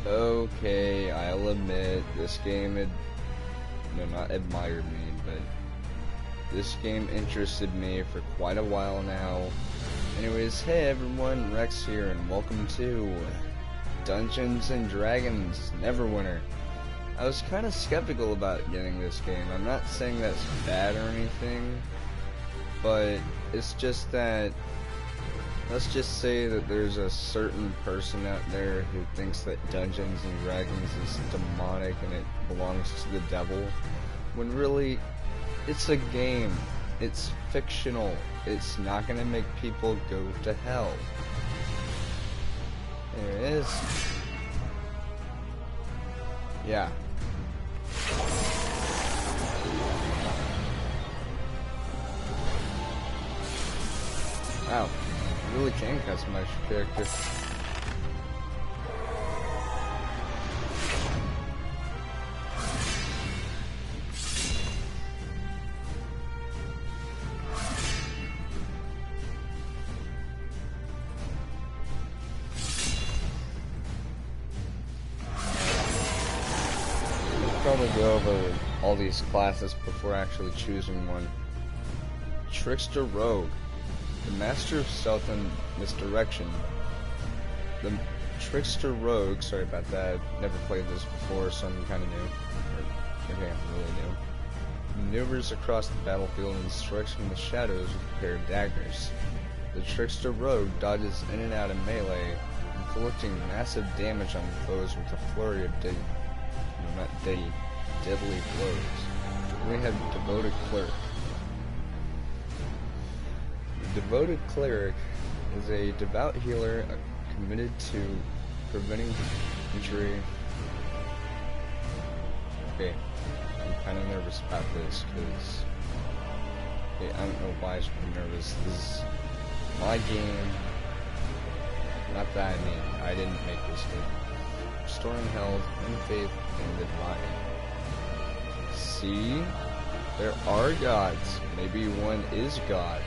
Okay, I'll admit, this game had, not admired me, but this game interested me for quite a while now. Anyways, hey everyone, Rex here, and welcome to Dungeons and Dragons Neverwinter. I was kind of skeptical about getting this game. I'm not saying that's bad or anything, but it's just that, let's just say that there's a certain person out there who thinks that Dungeons and Dragons is demonic and it belongs to the devil, when really, it's a game. It's fictional. It's not gonna make people go to hell. There it is. Yeah. Wow. You really can customize your character. Probably go over all these classes before actually choosing one. Trickster Rogue, the master of stealth and misdirection. The Trickster Rogue, sorry about that, I've never played this before, so I'm kind of new. Or maybe I'm really new. Maneuvers across the battlefield and strikes from the shadows with a pair of daggers. The Trickster Rogue dodges in and out of melee, inflicting massive damage on foes with a flurry of deadly blows. We have Devoted Cleric. The Devoted Cleric is a devout healer committed to preventing injury. Okay, I'm kind of nervous about this because I don't know why I'm so nervous. This is my game. Not that I didn't make this game. Restoring health and faith in the divine. See? There are gods. Maybe one is God.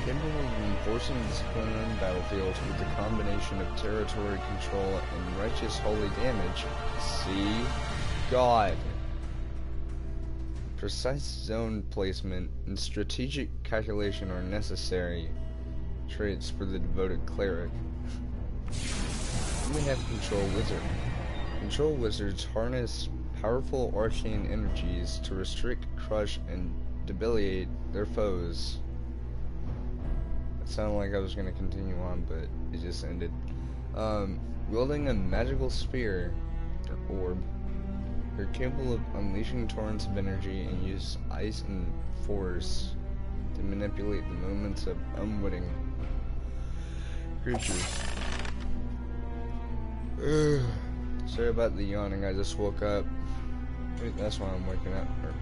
Capable of enforcing discipline on battlefields with a combination of territory control and righteous holy damage. See? God. Precise zone placement and strategic calculation are necessary traits for the Devoted Cleric. Then we have Control Wizard. Control Wizards harness powerful arcane energies to restrict, crush, and debilitate their foes. It sounded like I was going to continue on, but it just ended. Wielding a magical sphere, or orb, they're capable of unleashing torrents of energy and use ice and force to manipulate the movements of unwitting creatures. Sorry about the yawning, I just woke up. Wait, that's why I'm waking up, or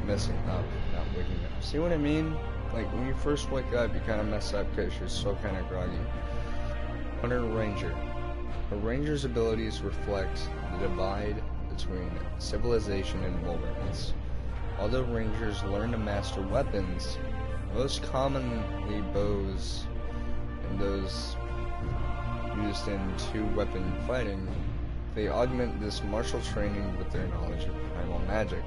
messing up, not waking up. See what I mean? Like, when you first wake up, you kind of mess up because you're still kind of groggy. Hunter Ranger. A ranger's abilities reflect the divide between civilization and wilderness. Although rangers learn to master weapons, most commonly bows and those used in two-weapon fighting, they augment this martial training with their knowledge of primal magic.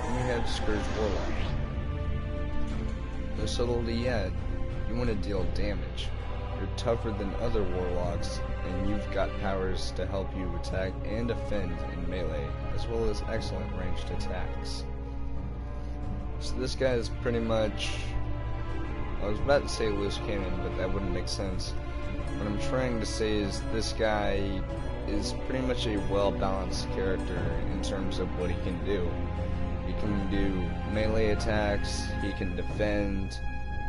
Then we have Scourge Warlock. No subtlety yet, you want to deal damage. You're tougher than other warlocks, and you've got powers to help you attack and defend in melee, as well as excellent ranged attacks. So this guy is pretty much, I was about to say loose cannon, but that wouldn't make sense. What I'm trying to say is this guy is pretty much a well-balanced character in terms of what he can do. He can do melee attacks, he can defend,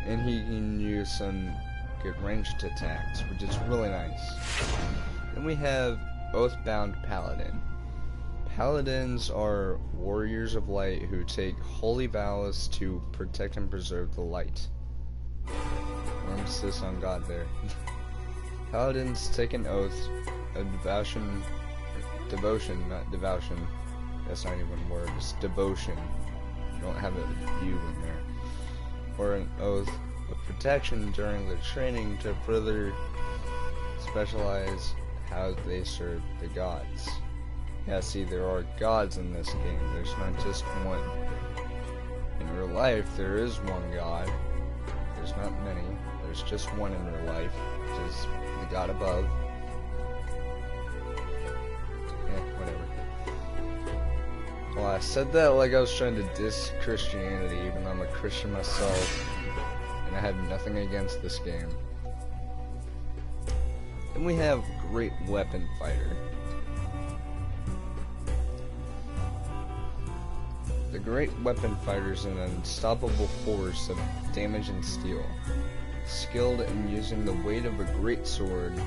and he can use some good ranged attacks, which is really nice. Then we have Oathbound Paladin. Paladins are warriors of light who take holy vows to protect and preserve the light. Emphasis on God there. Paladins take an oath of devotion, not devotion. That's not even a word, it's devotion. You don't have a U in there. Or an oath of protection during their training to further specialize how they serve the gods. Yeah, see, there are gods in this game. There's not just one. In real life, there is one god. There's not many. There's just one in real life, which is the god above. Whatever. Well, I said that like I was trying to diss Christianity, even though I'm a Christian myself, and I have nothing against this game. Then we have Great Weapon Fighter. The Great Weapon Fighter is an unstoppable force of damage and steel, skilled in using the weight of a great sword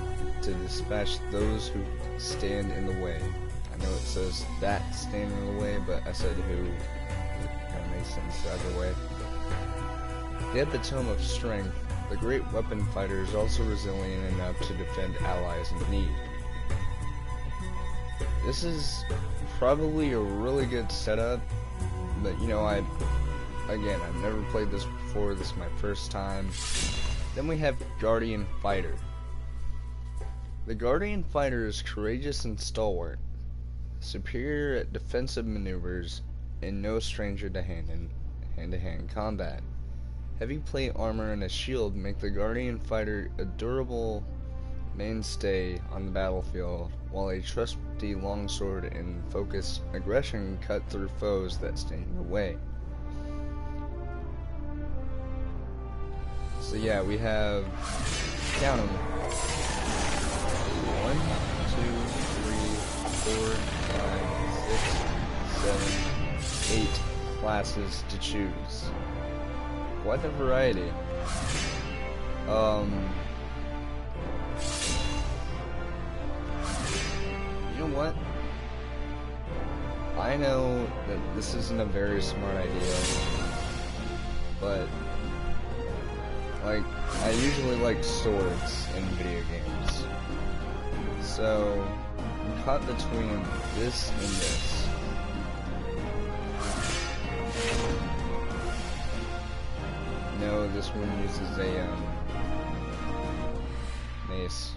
to dispatch those who stand in the way. I know it says that stand in the way, but I said who. It kind of makes sense the other way. They have the tome of strength. The Great Weapon Fighter is also resilient enough to defend allies in need. This is probably a really good setup, but you know, I've never played this before. This is my first time. Then we have Guardian Fighter. The Guardian Fighter is courageous and stalwart, superior at defensive maneuvers, and no stranger to hand-to-hand combat. Heavy plate armor and a shield make the Guardian Fighter a durable mainstay on the battlefield, while a trusty longsword and focused aggression cut through foes that stand in the way. So yeah, we have, count them, 1, 2, 3, 4, 5, 6, 7, 8 classes to choose. Quite a variety. You know what? I know that this isn't a very smart idea, but like, I usually like swords in video games. So, I'm caught between this and this. No, this one uses a mace.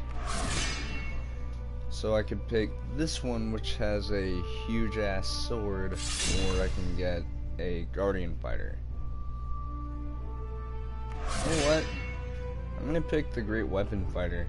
So I could pick this one, which has a huge ass sword, or I can get a Guardian Fighter. You know what? I'm gonna pick the Great Weapon Fighter.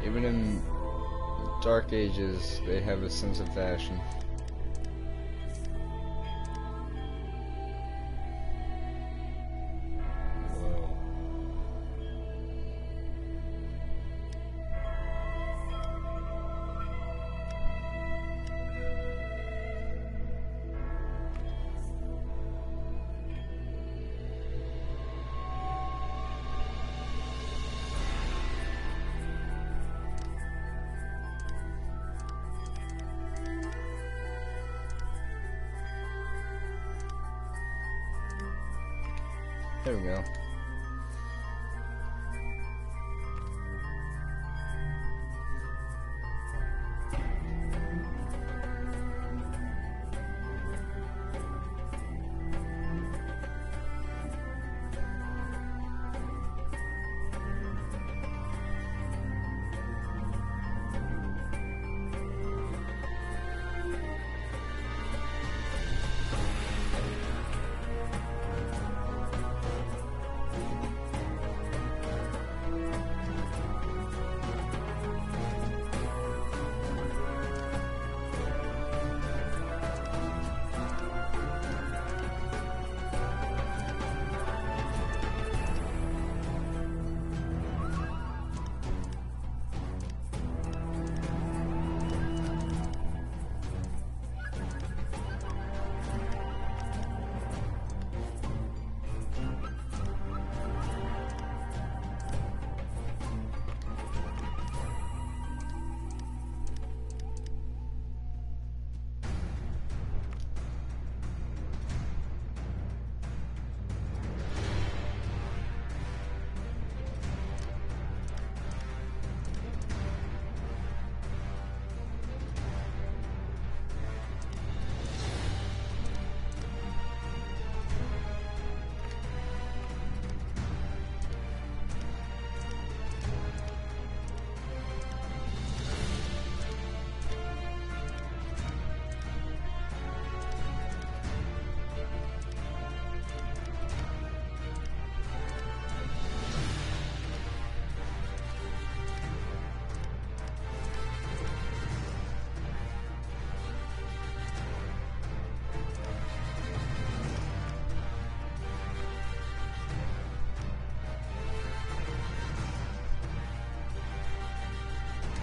Even in Dark Ages, they have a sense of fashion. Whoa. There we go.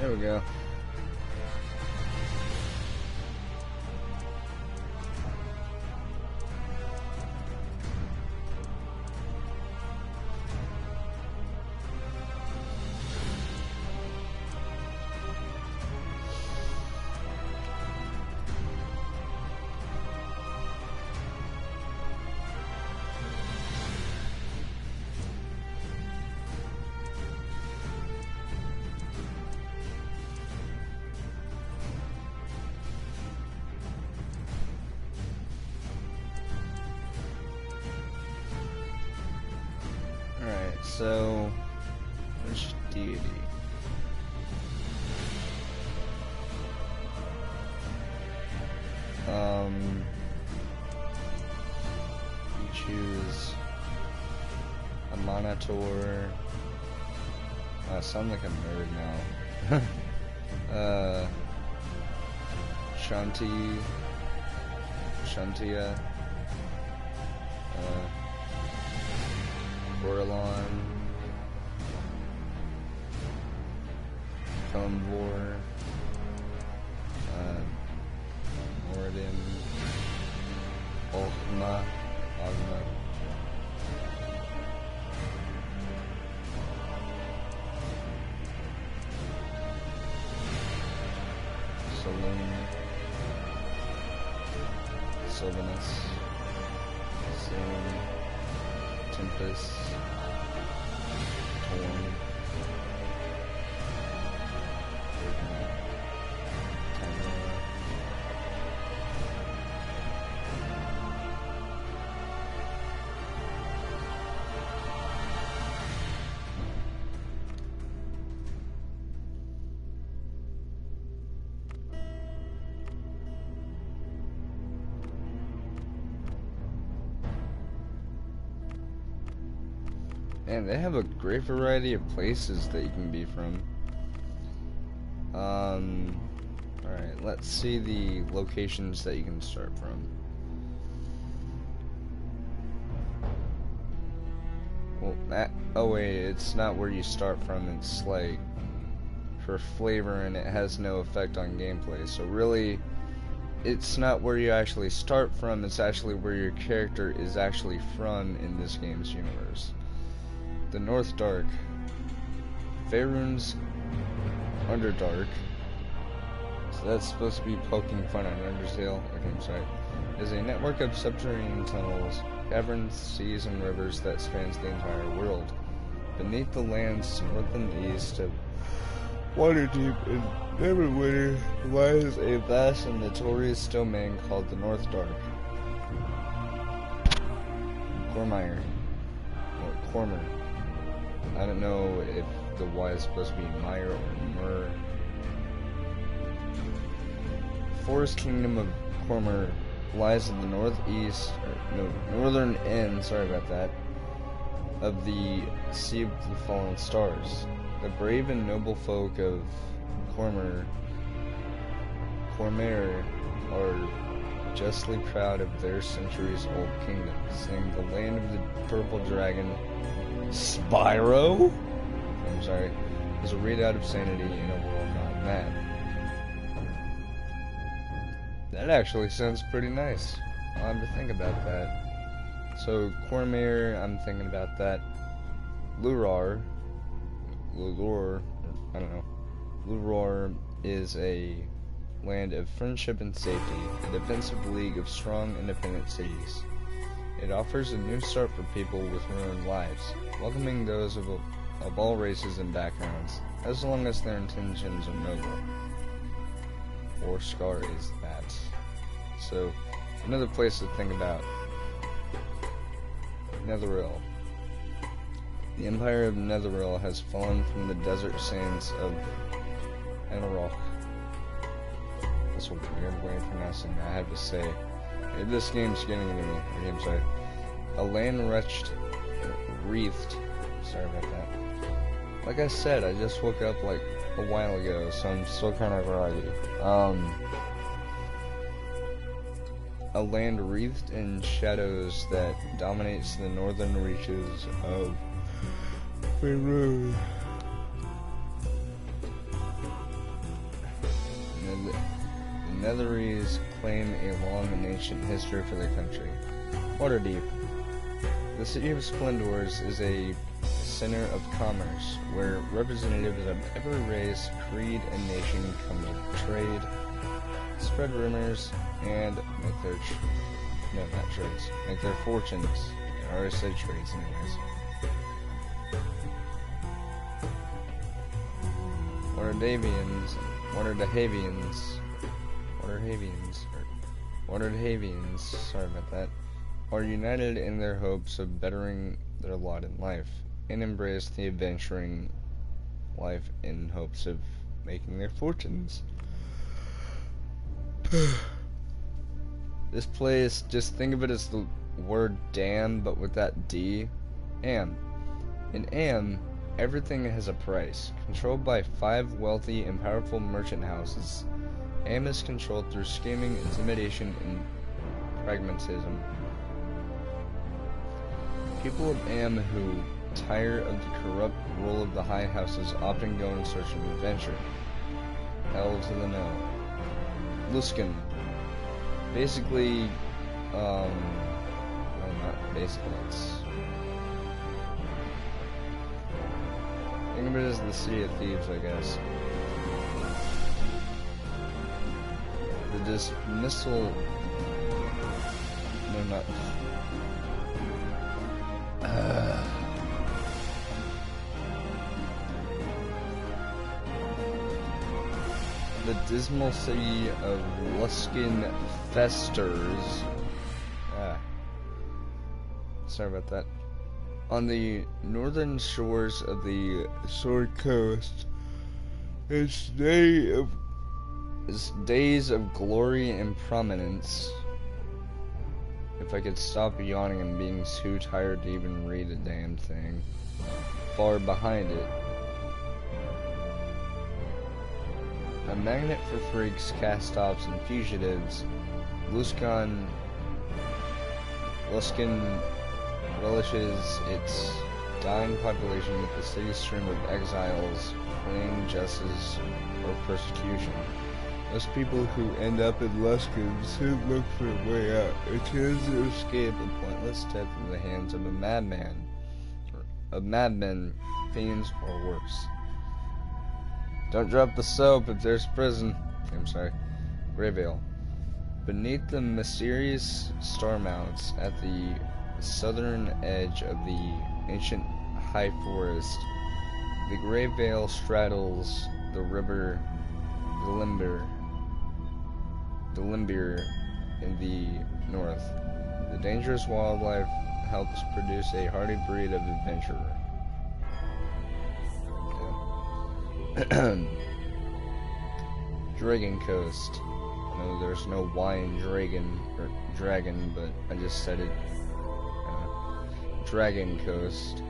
There we go. Alright, so which deity? You choose a Monitor. I sound like a nerd now. Shantia, Orlon, Convor, Moradin, Ogma, Saloon, Sylvanus, Sin, Tempest, Torn, Tamara, and they have a great variety of places that you can be from. Alright, let's see the locations that you can start from. Well, oh wait, it's not where you start from, it's like for flavor and it has no effect on gameplay. So really, it's not where you actually start from, it's actually where your character is actually from in this game's universe. The North Dark, Faerun's Underdark, so that's supposed to be poking fun at Undertale, okay, I'm sorry, is a network of subterranean tunnels, caverns, seas, and rivers that spans the entire world. Beneath the lands north and east of Waterdeep in Neverwinter lies a vast and notorious domain called the North Dark. Cormyr, or Cormyr. I don't know if the Y is supposed to be Meyer or Mur. Forest Kingdom of Cormyr lies in the northeast, or no, northern end, sorry about that, of the Sea of the Fallen Stars. The brave and noble folk of Cormyr are justly proud of their centuries-old kingdom, saying the land of the purple dragon Spyro? I'm sorry, is a readout of sanity in a world gone mad. That actually sounds pretty nice. I'll have to think about that. So, Cormyr, I'm thinking about that. Luror, I don't know. Luror is a land of friendship and safety, a defensive league of strong, independent cities. It offers a new start for people with ruined lives, welcoming those of all races and backgrounds, as long as their intentions are noble. WarScar is that. So, another place to think about. Netheril. The Empire of Netheril has fallen from the desert sands of Enroch. That's a weird way of pronouncing that, I have to say. This game's getting into me. I'm sorry. A land wreathed. Sorry about that. Like I said, I just woke up like a while ago, so I'm still kind of groggy. A land wreathed in shadows that dominates the northern reaches of Faerun. Netherese claim a long and ancient history for their country. Waterdeep. The City of Splendors is a center of commerce, where representatives of every race, creed, and nation come to trade, spread rumors, and make their make their fortunes. I already said trades, anyways. Waterdehavians, sorry about that, are united in their hopes of bettering their lot in life, and embrace the adventuring life in hopes of making their fortunes. This place, just think of it as the word damn, but with that D. Am. In Am, everything has a price. Controlled by 5 wealthy and powerful merchant houses, Am is controlled through scheming, intimidation, and pragmatism. People of Am who tire of the corrupt rule of the high houses often go in search of adventure. Elves of the know. Luskan. Basically, well, not basically, think of it as the City of Thieves, I guess. The dismissal, no, not, the dismal city of Luskan festers. Sorry about that. On the northern shores of the Sword Coast, its days of glory and prominence. If I could stop yawning and being too tired to even read a damn thing. Far behind it. A magnet for freaks, cast-offs, and fugitives, Luskan relishes its dying population with the steady stream of exiles fleeing justice or persecution. Those people who end up in Luskan soon look for a way out, a chance to escape a pointless death in the hands of madmen, fiends, or worse. Don't drop the soap if there's prison. I'm sorry. Greyvale. Beneath the mysterious star mounts at the southern edge of the ancient high forest, the Greyvale straddles the river the Limber in the north. The dangerous wildlife helps produce a hardy breed of adventurer. Dragon Coast. I know there's no Y in dragon, but I just said it. Dragon Coast.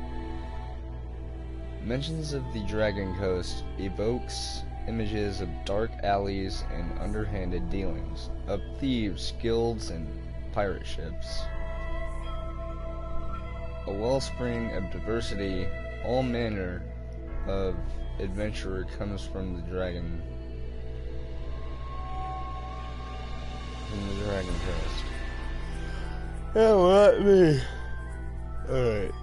Mentions of the Dragon Coast evokes images of dark alleys and underhanded dealings, of thieves, guilds, and pirate ships. A wellspring of diversity, all manner of adventurer comes from the Dragon Coast. Yeah, what me? Alright.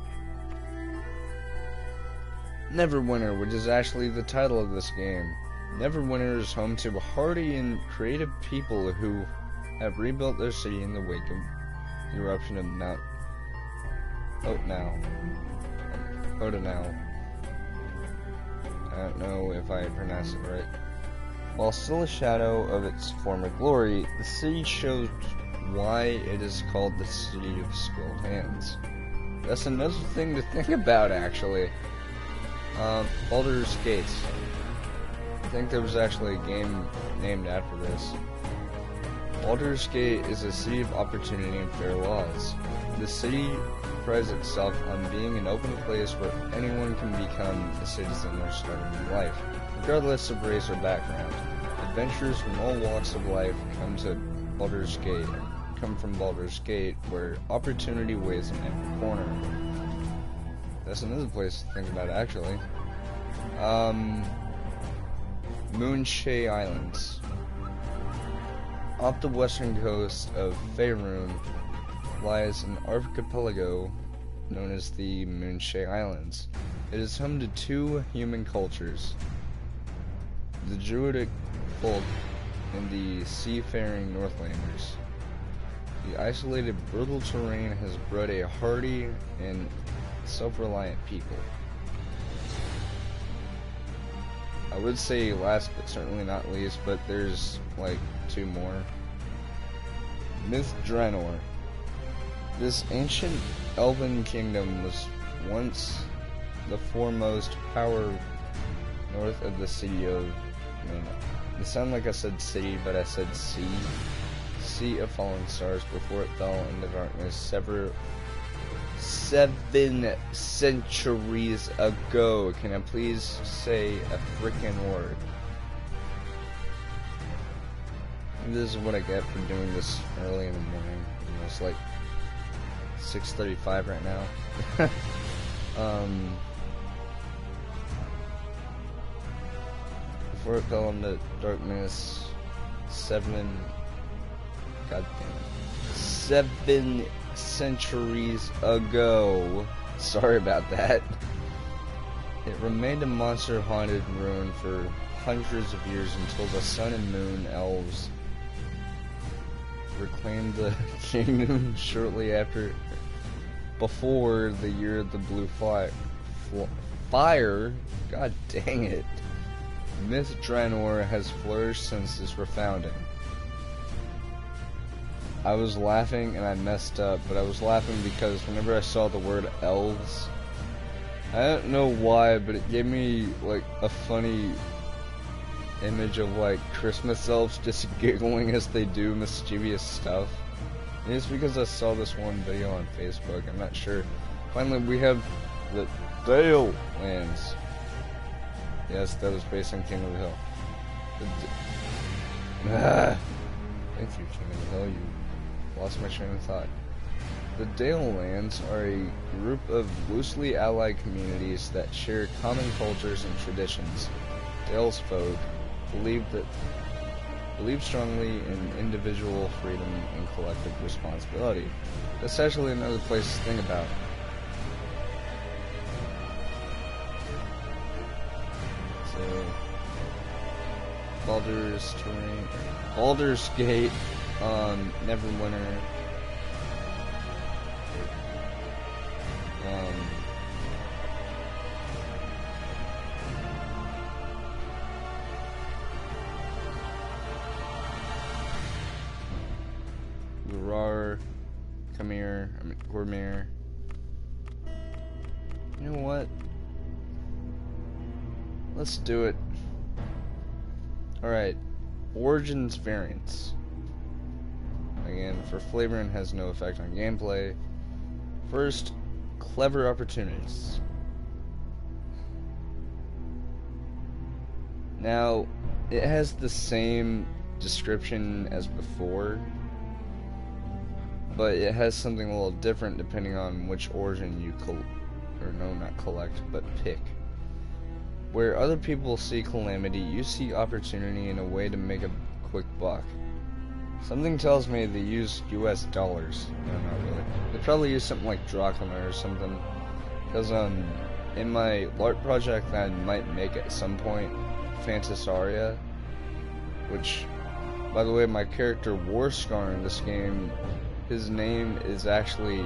Neverwinter, which is actually the title of this game. Neverwinter is home to hardy and creative people who have rebuilt their city in the wake of the eruption of Mount Odenau. I don't know if I pronounced it right. While still a shadow of its former glory, the city shows why it is called the City of Skilled Hands. That's another thing to think about, actually. Baldur's Gate. I think there was actually a game named after this. Baldur's Gate is a city of opportunity and fair laws. The city prides itself on being an open place where anyone can become a citizen or start a new life, regardless of race or background. Adventurers from all walks of life come from Baldur's Gate, where opportunity waits in every corner. That's another place to think about, actually. Moonshae Islands. Off the western coast of Faerun lies an archipelago known as the Moonshae Islands. It is home to two human cultures, the Druidic folk and the seafaring Northlanders. The isolated, brutal terrain has bred a hardy and self-reliant people. I would say last but certainly not least, but there's like two more. Myth Draenor. This ancient elven kingdom was once the foremost power north of the city of... It sounded like I said city, but I said sea. Sea of falling stars before it fell into darkness 7 centuries ago. Can I please say a freaking word? This is what I get for doing this early in the morning. You know, it's like 6:35 right now. Before it fell into darkness, 7 centuries ago. Sorry about that. It remained a monster-haunted ruin for hundreds of years until the sun and moon elves reclaimed the kingdom shortly before the year of the blue fire. God dang it. Myth Draenor has flourished since its refounding. I was laughing and I messed up, but I was laughing because whenever I saw the word elves, I don't know why, but it gave me like a funny image of like Christmas elves just giggling as they do mischievous stuff. And it's because I saw this one video on Facebook. I'm not sure. Finally, we have the Dale Lands. Yes, that was based on King of the Hill. Thank you, King of the Hill. You lost my train of thought. The Dale Lands are a group of loosely allied communities that share common cultures and traditions. Dale's folk believe strongly in individual freedom and collective responsibility. That's actually another place to think about. So, Baldur's Gate, Neverwinter, Gormir. You know what? Let's do it. Alright. Origins variants. Again, for flavor and has no effect on gameplay. First, clever opportunists. Now, it has the same description as before, but it has something a little different depending on which origin you pick. Where other people see calamity, you see opportunity and a way to make a quick buck. Something tells me they use US dollars. No, not really. They probably use something like drachma or something. Because, in my LARP project that I might make at some point, Fantasaria, which, by the way, my character WarScar in this game, his name is actually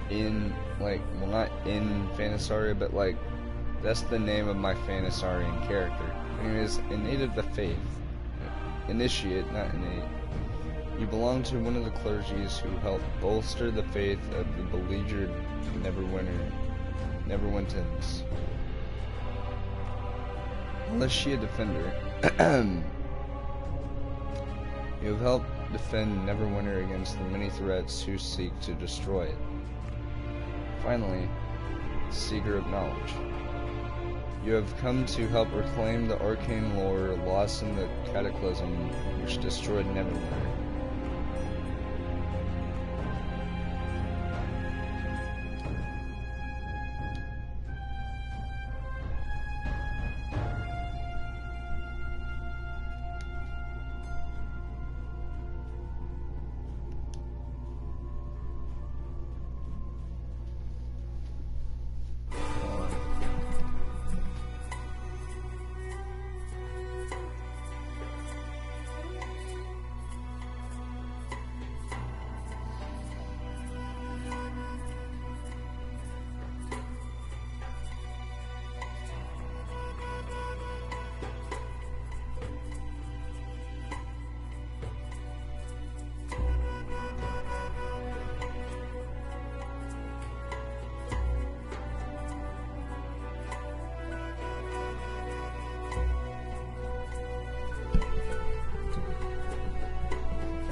in, like, well, not in Fantasaria, but, like, that's the name of my Fantasarian character. And he is innate of the faith. Initiate, not innate. You belong to one of the clergies who helped bolster the faith of the beleaguered Neverwinters. Unless she a defender. You have helped defend Neverwinter against the many threats who seek to destroy it. Finally, Seeker of Knowledge. You have come to help reclaim the arcane lore lost in the cataclysm which destroyed Neverwinter.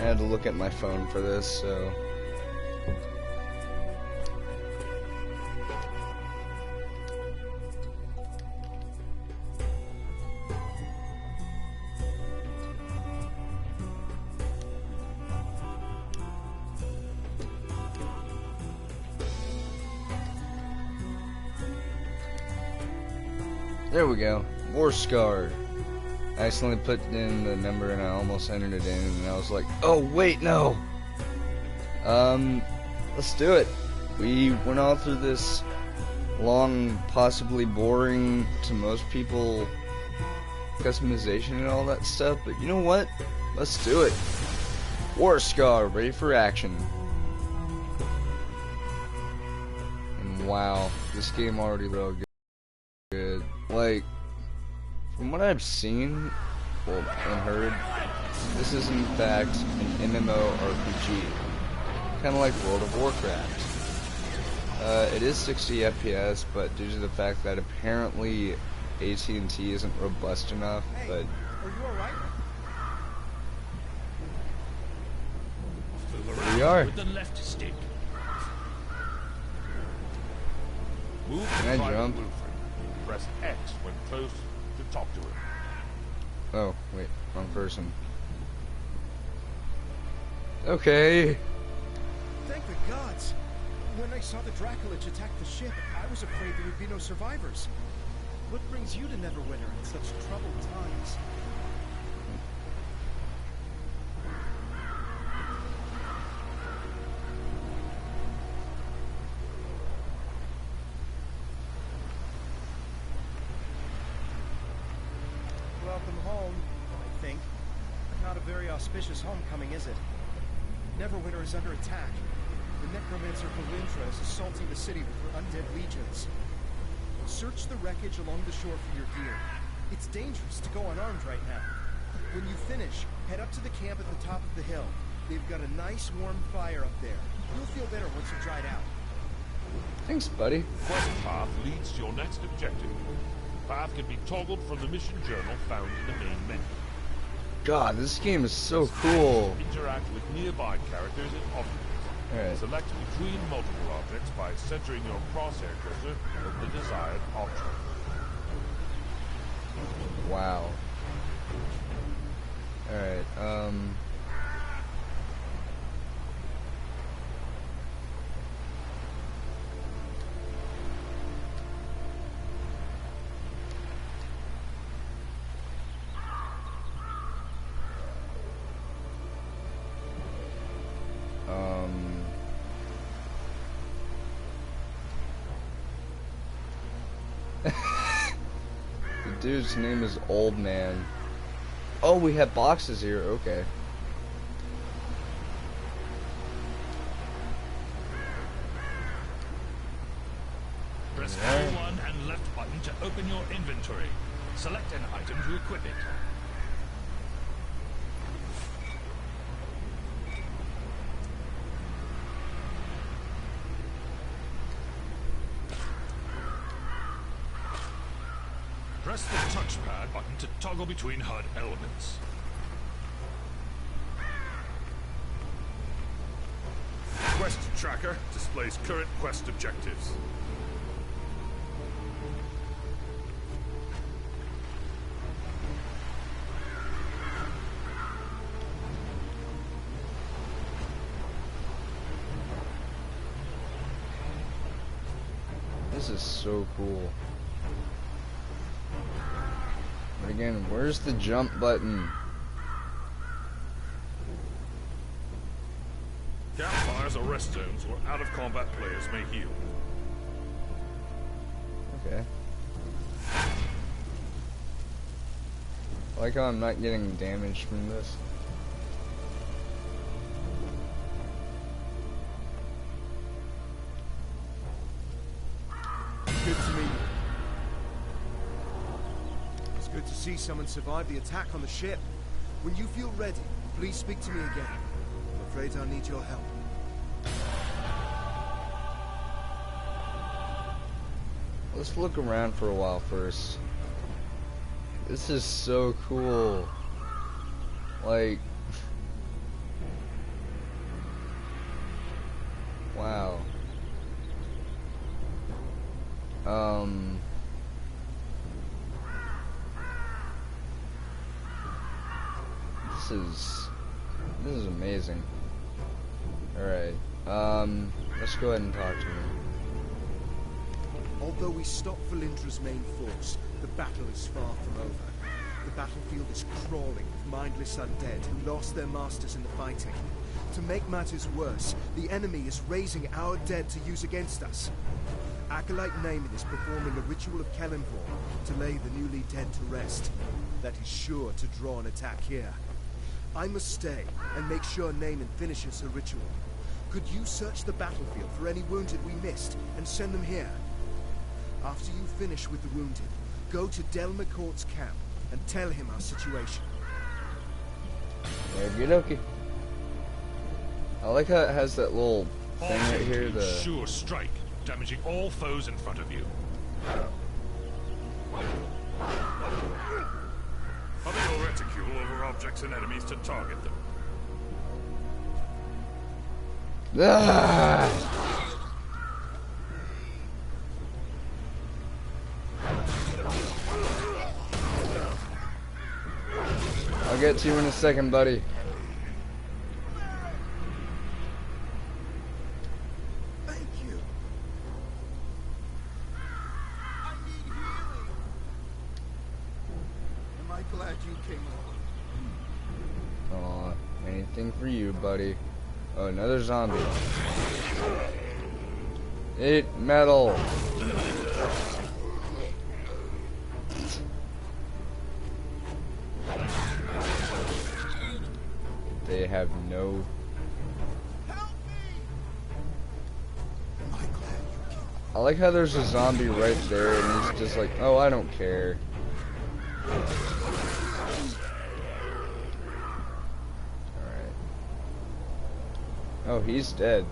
I had to look at my phone for this, so... There we go. WarScar. I accidentally put in the number and I almost entered it in, and I was like, oh wait, no. Let's do it. We went all through this long, possibly boring to most people customization and all that stuff, but you know what? Let's do it. WarScar, ready for action. And wow, this game already looked good. Like, from what I've seen and heard, this is in fact an MMORPG, kind of like World of Warcraft. It is 60 FPS, but due to the fact that apparently AT&T isn't robust enough, but... Are you alright? Here we are. With the left stick. Move Can I jump? Press X when close to talk to him. Oh, wait, wrong person. Okay. Thank the gods! When I saw the Dracolich attack the ship, I was afraid there would be no survivors. What brings you to Neverwinter in such troubled times? Welcome home, I think. Not a very auspicious homecoming, is it? Neverwinter is under attack. The necromancer Neverwinter is assaulting the city with her undead legions. Search the wreckage along the shore for your gear. It's dangerous to go unarmed right now. When you finish, head up to the camp at the top of the hill. They've got a nice warm fire up there. You'll feel better once you're dried out. Thanks, buddy. Quest path leads to your next objective. The path can be toggled from the mission journal found in the main menu. God, this game is so cool. Interact with nearby characters and objects. Alright. Select between multiple objects by centering your crosshair cursor on the desired object. Wow. Alright, the dude's name is Old Man. Oh, we have boxes here, okay. Press L1 and left button to open your inventory. Select an item to equip it. Press the touchpad button to toggle between HUD elements. Quest tracker displays current quest objectives. This is so cool. But again, where's the jump button? Campfires are rest zones where out-of-combat players may heal. Okay. I like how I'm not getting damaged from this. Good to meet you. It's good to see someone survive the attack on the ship. When you feel ready, please speak to me again. I'm afraid I'll need your help. Let's look around for a while first. This is so cool. Like, Wow. This is amazing. Alright. Let's go ahead and talk to him. Although we stopped Valindra's main force, the battle is far from over. The battlefield is crawling with mindless undead who lost their masters in the fighting. To make matters worse, the enemy is raising our dead to use against us. Acolyte Naaman is performing a ritual of Kellenvor to lay the newly dead to rest. That is sure to draw an attack here. I must stay and make sure Naaman finishes her ritual. Could you search the battlefield for any wounded we missed and send them here? After you finish with the wounded, go to Del McCourt's camp and tell him our situation. Okie dokie. I like how it has that little thing right here. The sure strike, damaging all foes in front of you. Hover your reticule over objects and enemies to target them. Ah! I'll get to you in a second, buddy. Thank you. I need healing. Am I glad you came along? Aw, anything for you, buddy. Oh, another zombie. Eat metal. They have no... Help me! Am I glad you came along? I like how there's a zombie right there and he's just like, oh, I don't care. Alright. Oh, he's dead.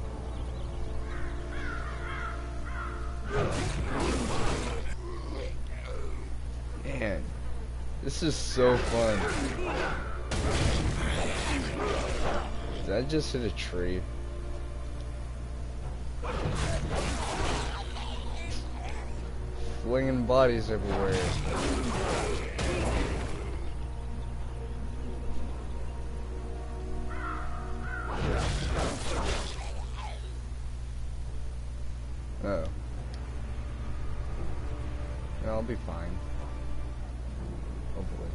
Man, this is so fun. Did I just hit a tree? Flinging bodies everywhere. Oh. No, I'll be fine. Hopefully.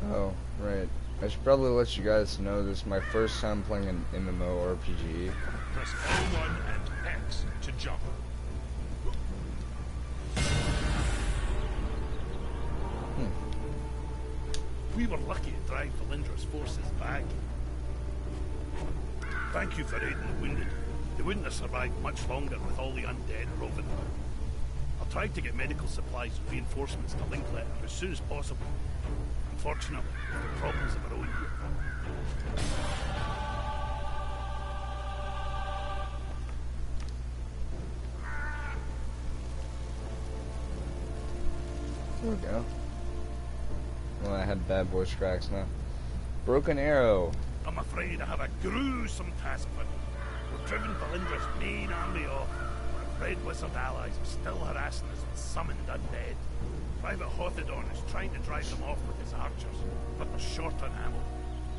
Oh, right. I should probably let you guys know this is my first time playing an MMORPG. Press L1 and X to jump. We were lucky to drive Valindra's forces back. Thank you for aiding the wounded. They wouldn't have survived much longer with all the undead roving. I'll try to get medical supplies and reinforcements to Linkletter as soon as possible. Unfortunately, we've got problems of our own here. There we go. Well, I had bad voice cracks now. Broken arrow. I'm afraid I have a gruesome task for you. We've driven Valindra's main army off. Our red wizard allies are still harassing us with summoned undead. Private Hothedorn is trying to drive them off with his archers, but they're short on ammo.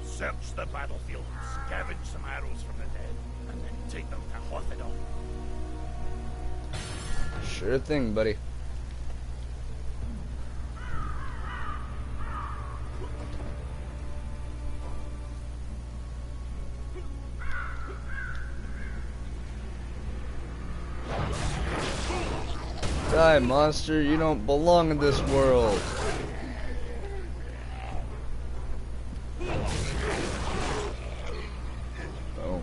Search the battlefield and scavenge some arrows from the dead, and then take them to Hothedorn. Sure thing, buddy. Die, monster. You don't belong in this world. Oh.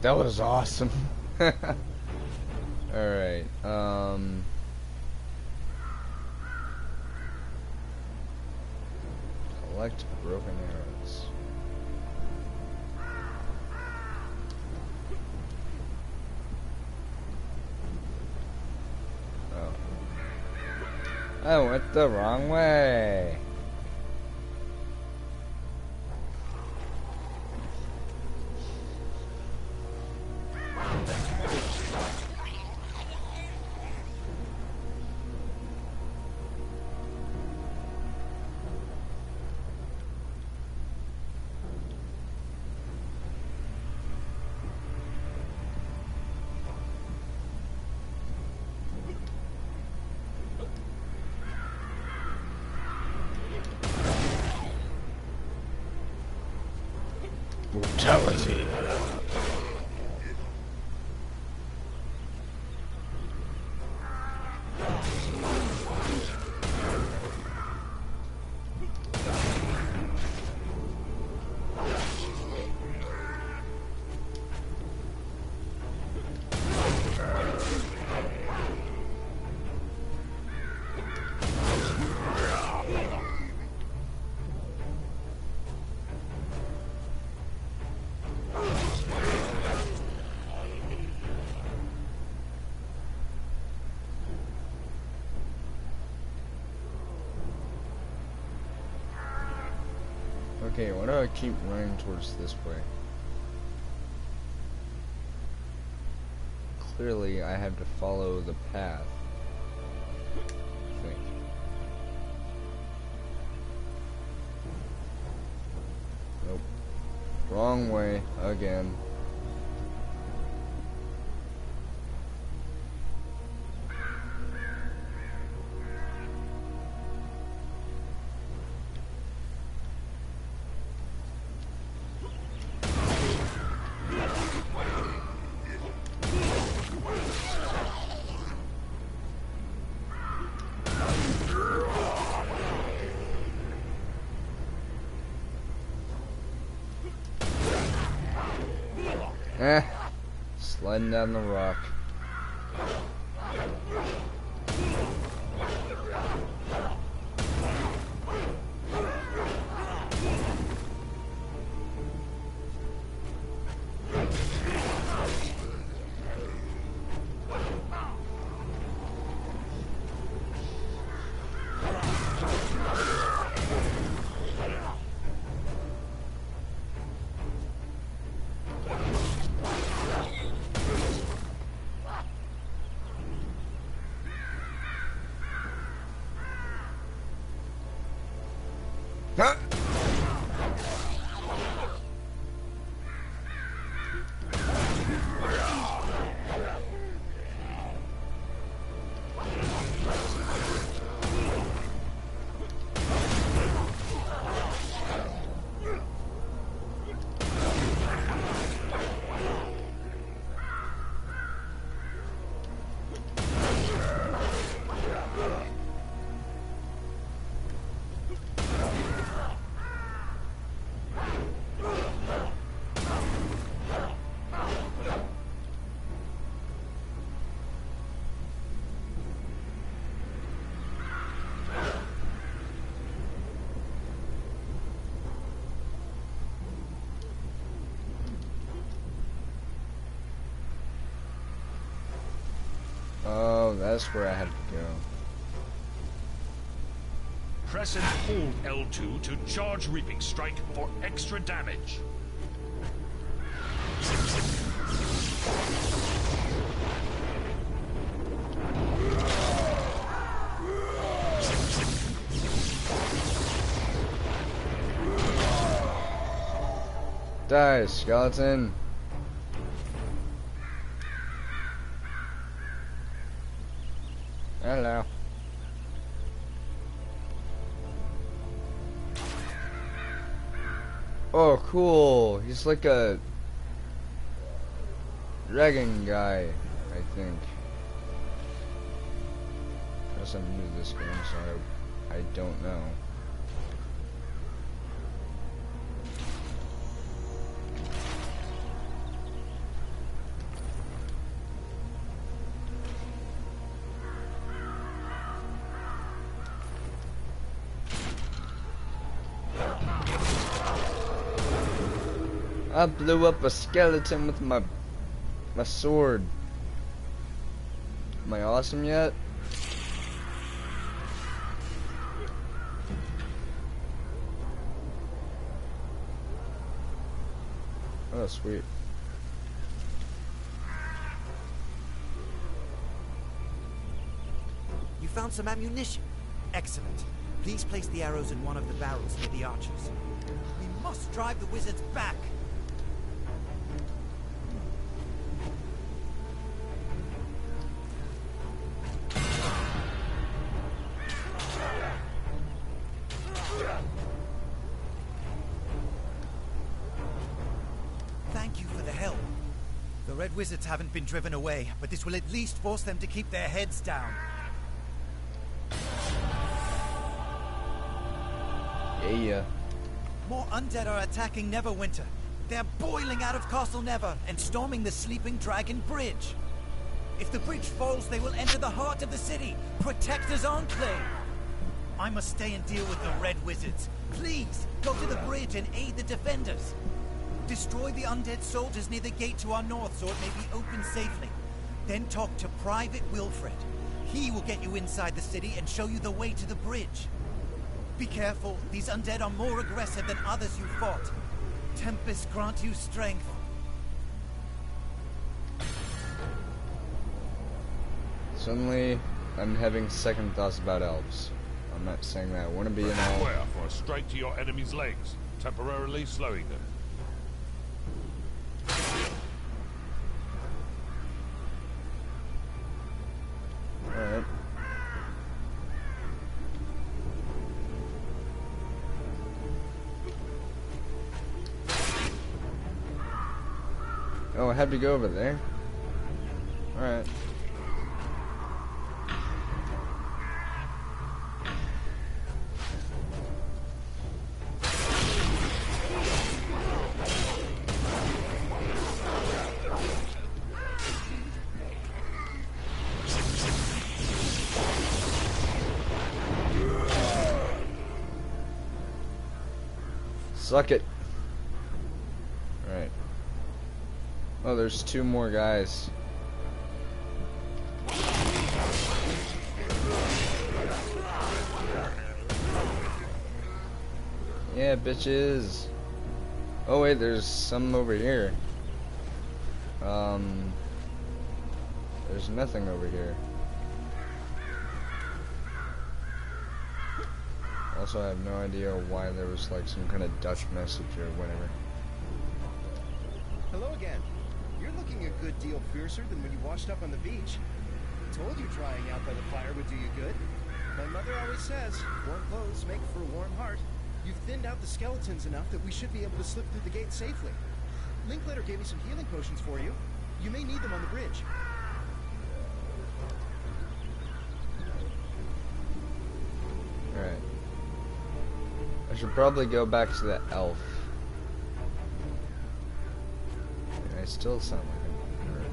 That was awesome. Alright, collect broken arrows. Oh. I went the wrong way. Brutality. Okay, why do I keep running towards this way? Clearly, I have to follow the path. I think. Nope. Wrong way, again. Sliding down the rock. Huh? Oh, that's where I had to go. Press and hold L2 to charge Reaping Strike for extra damage. Die, skeleton. Hello. Oh, cool. He's like a dragon guy, I think. Guess I'm new to this game, so I don't know. I blew up a skeleton with my sword. Am I awesome yet? Oh, sweet. You found some ammunition. Excellent. Please place the arrows in one of the barrels near the archers. We must drive the wizards back. Thank you for the help. The red wizards haven't been driven away, but this will at least force them to keep their heads down. Yeah. More undead are attacking Neverwinter. They're boiling out of Castle Never and storming the Sleeping Dragon Bridge. If the bridge falls, they will enter the heart of the city. Protector's Enclave. I must stay and deal with the red wizards. Please, go to the bridge and aid the defenders. Destroy the undead soldiers near the gate to our north so it may be opened safely. Then talk to Private Wilfred. He will get you inside the city and show you the way to the bridge. Be careful, these undead are more aggressive than others you fought. Tempest grant you strength. Suddenly, I'm having second thoughts about elves. I'm not saying that I want to be an elf. Square for a strike to your enemy's legs, temporarily slowing them. Alright. Oh, I had to go over there. Alright. Suck it. Alright. Oh, there's two more guys. Yeah, bitches. Oh wait, there's some over here. There's nothing over here. Also, I have no idea why there was like some kind of Dutch message or whatever. Hello again. You're looking a good deal fiercer than when you washed up on the beach. Told you drying out by the fire would do you good. My mother always says, warm clothes make for a warm heart. You've thinned out the skeletons enough that we should be able to slip through the gate safely. Linklater gave me some healing potions for you. You may need them on the bridge. Alright. I should probably go back to the elf. I still sound like a nerd.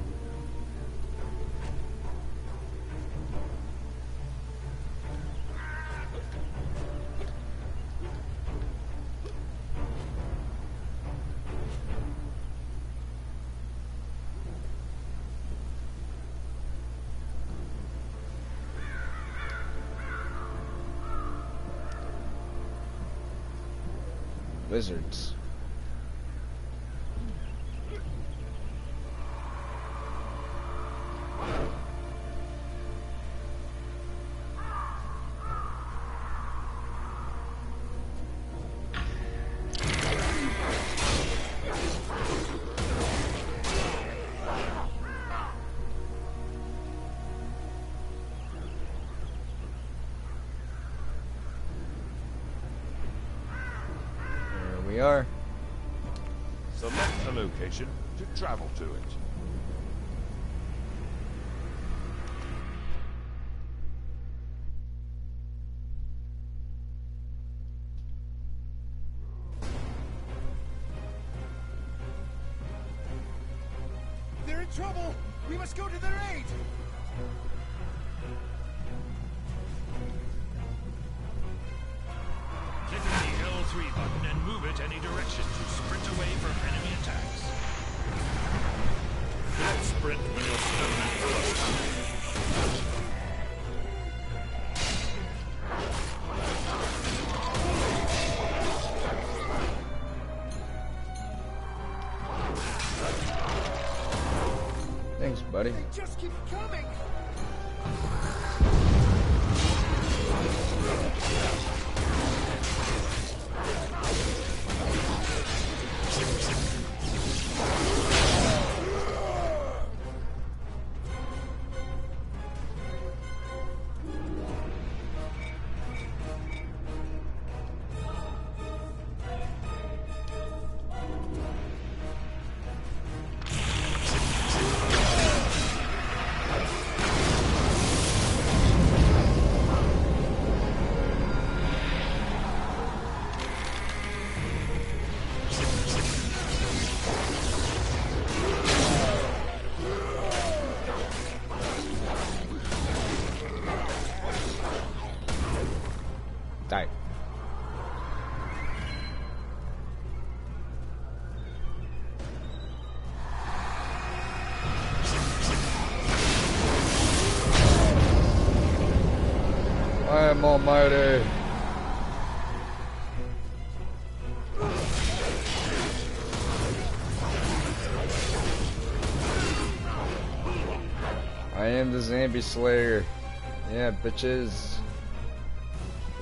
Wizards. We are. Select a location to travel to it. They're in trouble! We must go to their aid! Get in the hills L3 button and move it any direction to sprint away from enemy attacks. Don't sprint when you're still in first. Thanks, buddy. They just keep coming! Die. I am almighty. I am the zombie slayer. Yeah, bitches.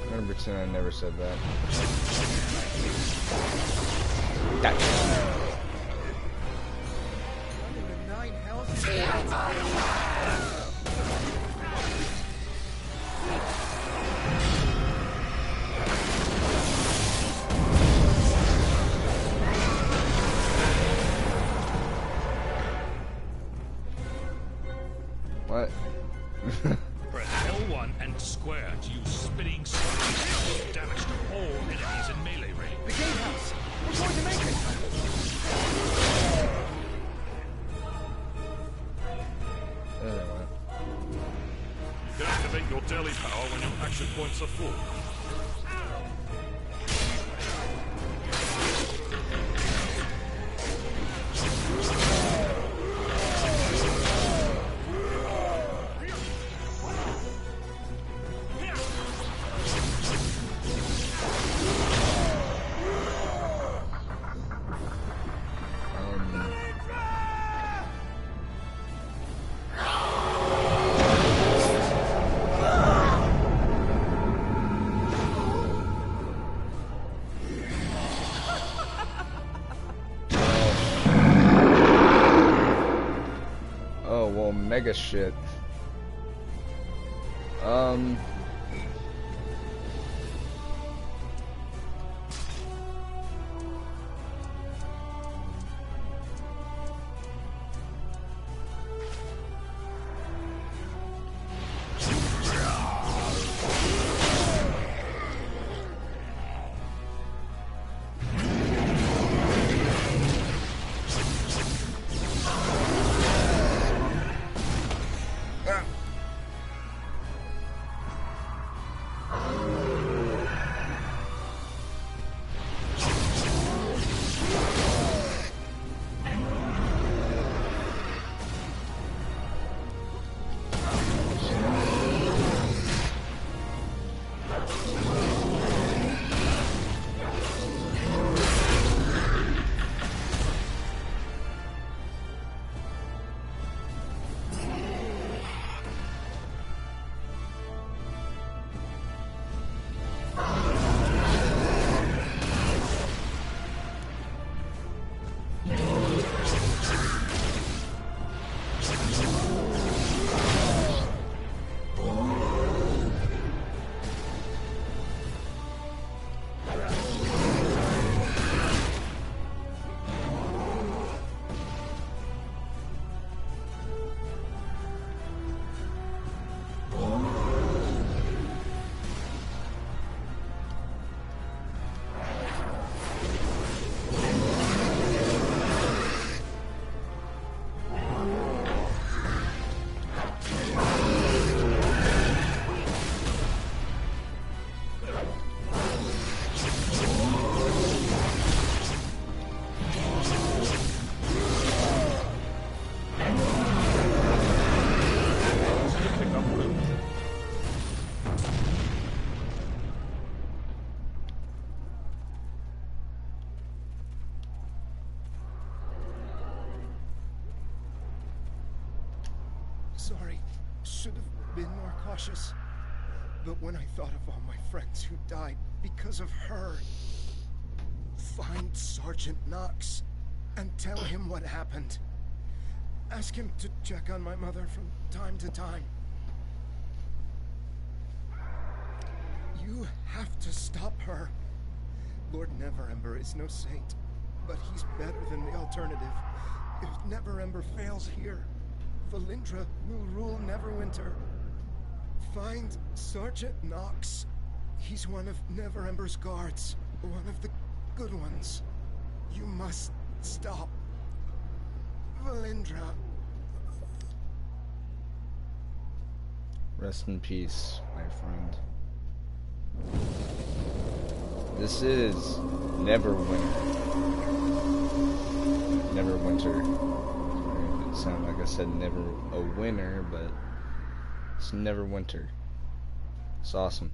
I'm gonna pretend I never said that. Die. What in the nine hells is that? What? Press L1 and square to use spinning strike. Damage to all enemies in melee range. The gatehouse! We're going to make it! There they went. You can activate your daily power when your action points are full. Oh, well, mega shit. sorry. Should have been more cautious. But when I thought of all my friends who died because of her... Find Sergeant Knox and tell him what happened. Ask him to check on my mother from time to time. You have to stop her. Lord Neverember is no saint, but he's better than the alternative. If Neverember fails here, Valindra will rule Neverwinter. Find Sergeant Knox. He's one of Neverember's guards, one of the good ones. You must stop Valindra. Rest in peace, my friend. This is Neverwinter. Neverwinter. It sounded like I said never a winner, but it's Neverwinter. It's awesome.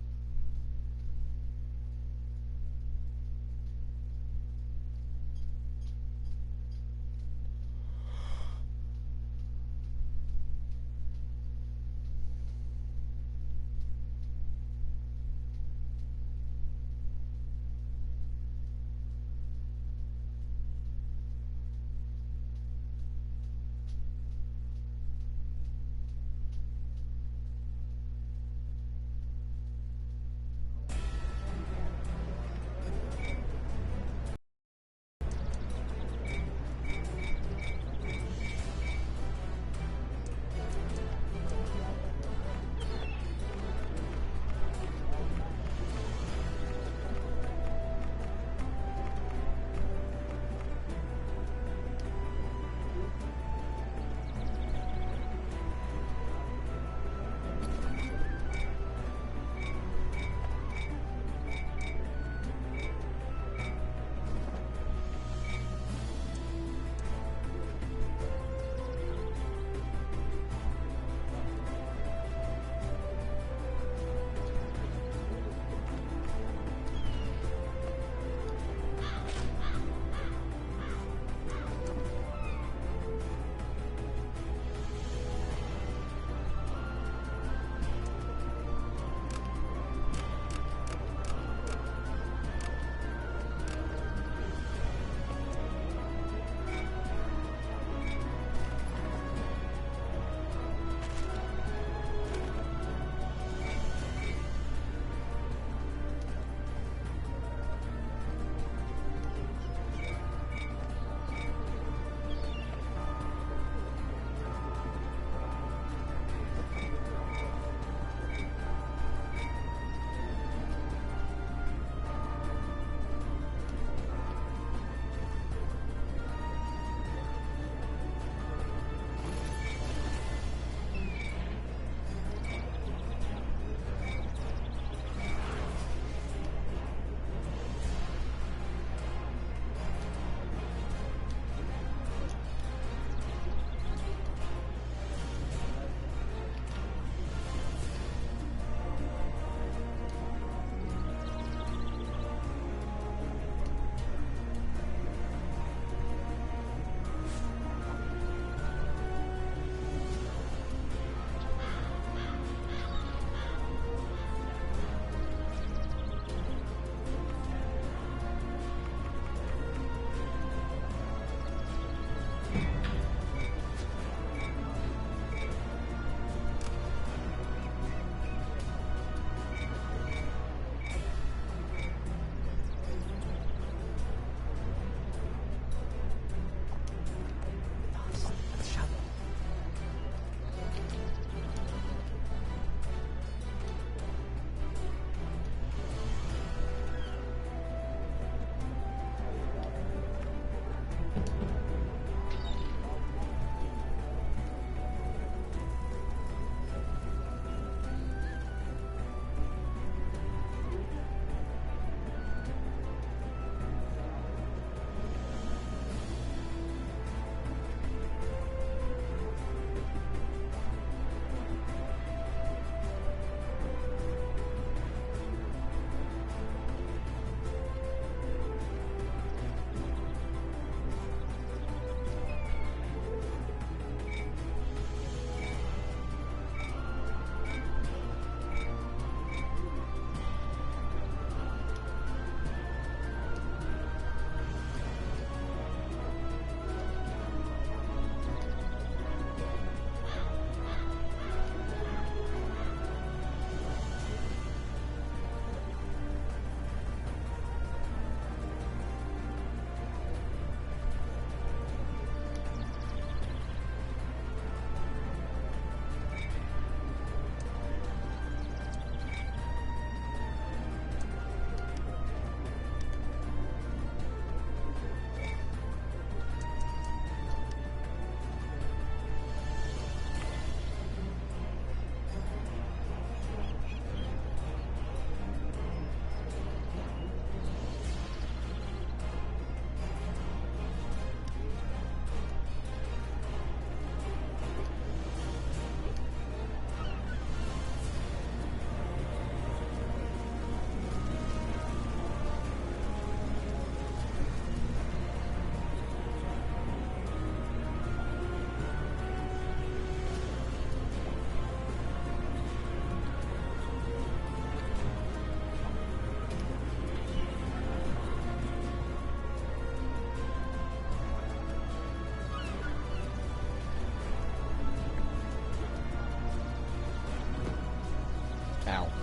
Ow.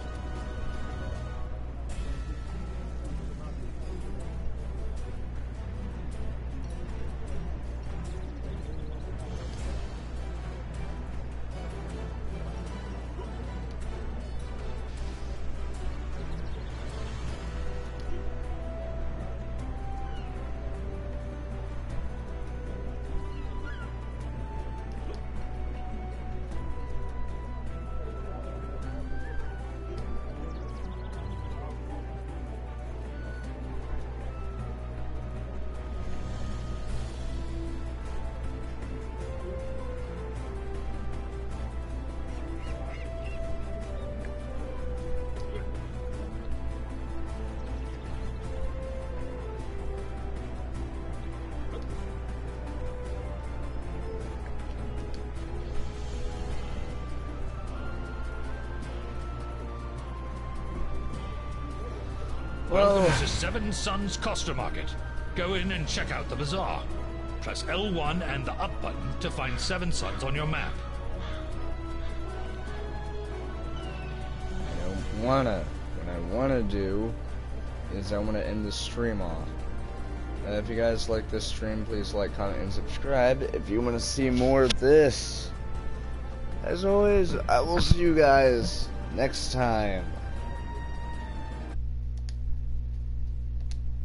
Welcome to Seven Suns Coster Market. Go in and check out the bazaar. Press L1 and the up button to find Seven Suns on your map. What I wanna do is I wanna end the stream off. If you guys like this stream, please like, comment, and subscribe if you wanna see more of this. As always, I will see you guys next time